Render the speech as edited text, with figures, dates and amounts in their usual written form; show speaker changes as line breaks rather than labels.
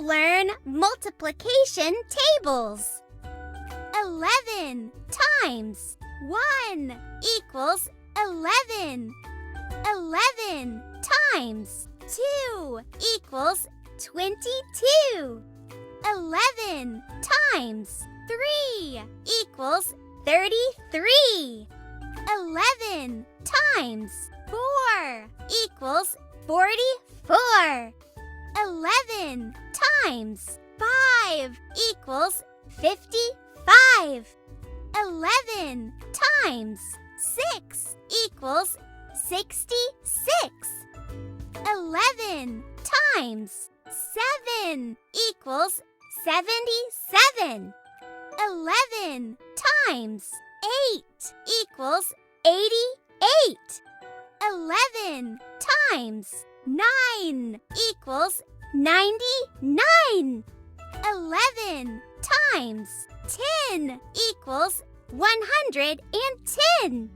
learn multiplication tables. 11 times 1 equals 11. 11 times 2 equals 22. 11 times 3 equals 33. 11 times 4 equals 44. 11 times 5 equals 55. 11 times 6 equals 66. 11 times 7 equals 77. 11 times 8 equals 88. 11 times 9 equals 99. 11 times 10 equals 110.